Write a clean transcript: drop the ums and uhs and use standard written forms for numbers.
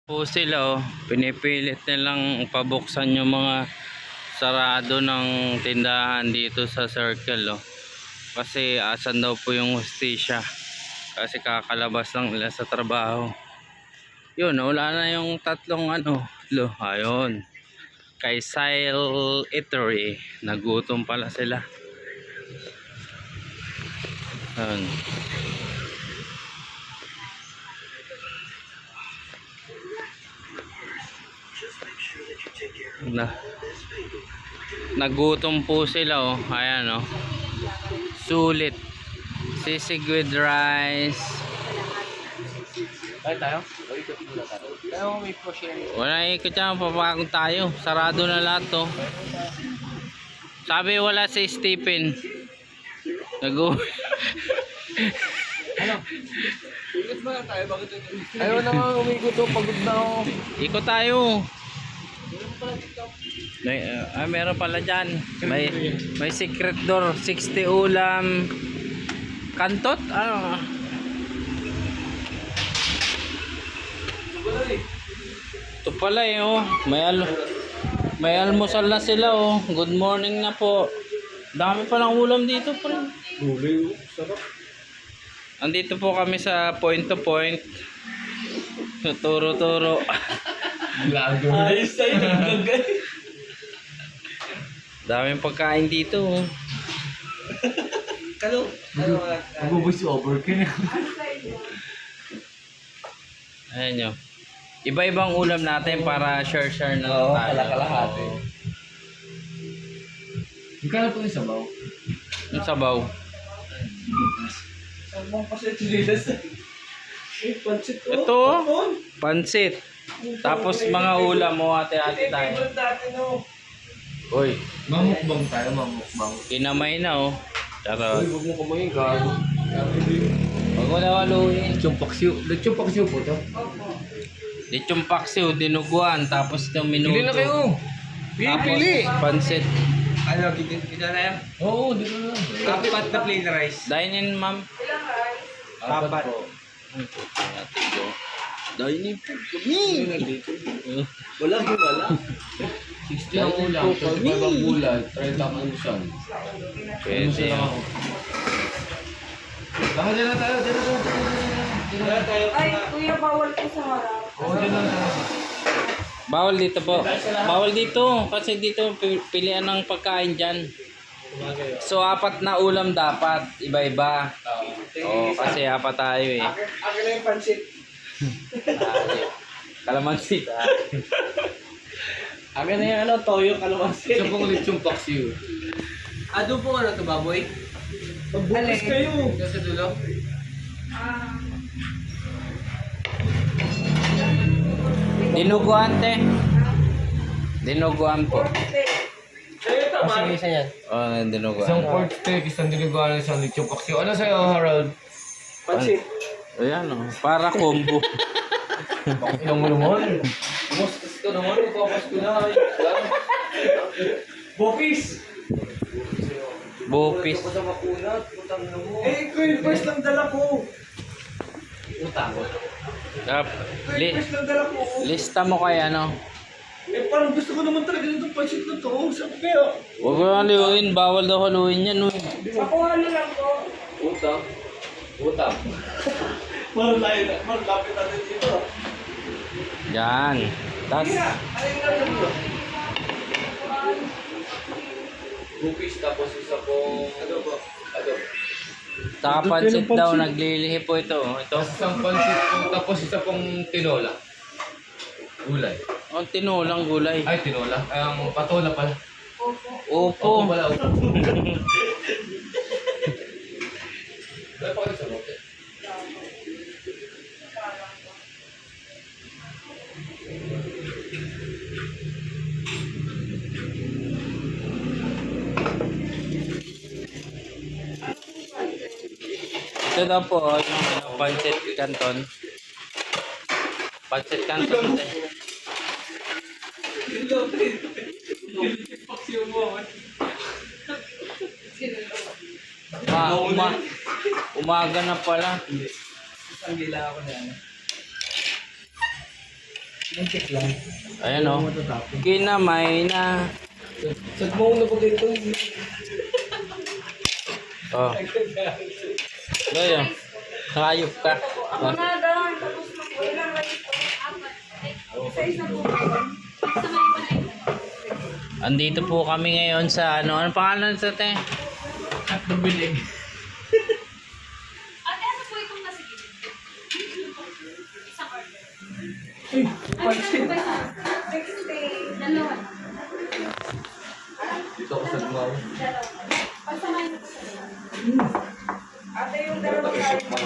Po sila pinipilit nilang pabuksan yung mga sarado ng tindahan dito sa Circle kasi asan daw po yung hustisya kasi kakalabas lang nila sa trabaho. Yun, wala na yung tatlong ayun, kay Sile Eatery, nagutom pala sila. Ayun. Nagutom po sila ayan sulit sisig with rice. Ay tayo? Ikot muna tayo. Kaya may po-share. Wala ikot yan, papagod tayo, sarado na lahat sabi wala si Stephen Ano? Ikot muna tayo, bakit ito? Ayaw na nga umikot pagod na ako. ikot tayo. Meron pala dyan, may secret door, 60 ulam kantot ito pala may almusal na sila good morning na po, dami palang ulam dito pre. Sarap. Andito po kami sa point to point, turo Ayos tayo, nagagay. daming pagkain dito Kalo. Mag-voice over ka na. ayan nyo, iba-ibang ulam natin para share na lang tayo. Kalahati. Magkano po yung sabaw? Yung sabaw, Sabang pasit lilas. Pansit ko. ito pansit, tapos mga ulam mo ate-ate tayo. Uy, Mamukbang tayo, mamukbang. kinamay na charot. Uy, huwag mo kumain, gago. Huwag mo na waluhin. Lechong paksiw po to? Lechong paksiw, dinuguan, tapos itong minuto. Pili na kayo. Pili. Tapos pansit. Ano, kita na yan? Oo, di ba na. Apat na plain rice. Dine in, ma'am. Apat. Ate ko. Dine in po kami. Wala. 60 ang ulam, 35 ang gulay, 30 ang almusal. Pwede. Baka dyan na tayo. Ay, kuya, bawal po sa harap. Oo, dyan na tayo. Bawal dito po. Bawal dito. Kasi dito pilihan ng pagkain dyan. So, 4 na ulam dapat. Iba-iba. Kasi 4 tayo Akin na yung pansit. Kalamansi. Akin na yung toyo kalamansi. Isa pong lechong paksiw. Ano po ano to, baboy? Alin? kayo. Sa dulo? Dinuguan, te. Dinuguan po. Sa'yo tama. Isa yan. Dinuguan. Isang pork steak, isang dinigawan, isang lechong paksiw. Ano sa'yo, Harold? Pansit. Ayan para combo. Ilang mo naman. Bostas ka naman, ipapas ko na. Bopis. Bupis. Sa makunat, putang na mo. Ikaw yung first lang dala ko. Utang. First lang dala ko. Lista mo kay Parang gusto ko naman talaga nitong pansit na to. Sabi kaya. Huwag mo haluin, bawal daw haluin yan. Makuha na lang po. Utang. Malapit natin dito. Yan. Tas, Ayun na lang mo. Bupis, tapos isa pong... Adobo. saka pansit daw, naglilihi po ito. Ito. Tapos isang pansit po, tapos isa pong tinola. Gulay. Ang tinulang gulay. Ay, tinola. Ang patola pala. Opo. Pala, opo. Dahil pa kayo sa bote. Ito daw po, yung pancit canton. Pancit canton. Umaga na pala. Isang gila ako na yan. Muntik lang. Ayan o. Matatapon. Kinamay na. Sagmaw na pag ito. Oh. Gaya. Hayop ka. Ako na doon. Tapos na po. Ilang rice po? Isa-isa po. Andito po kami ngayon sa ano. Ano pangalan sa te? At nabilig. Ate, ano po itong nasa gilid? Isang order. Uy, Ano ba isa? 60. Dalawa. Dito ako sagmaw. Dalawa. Pagsamahin ko sa dalawa. Ate yung dalawang kain.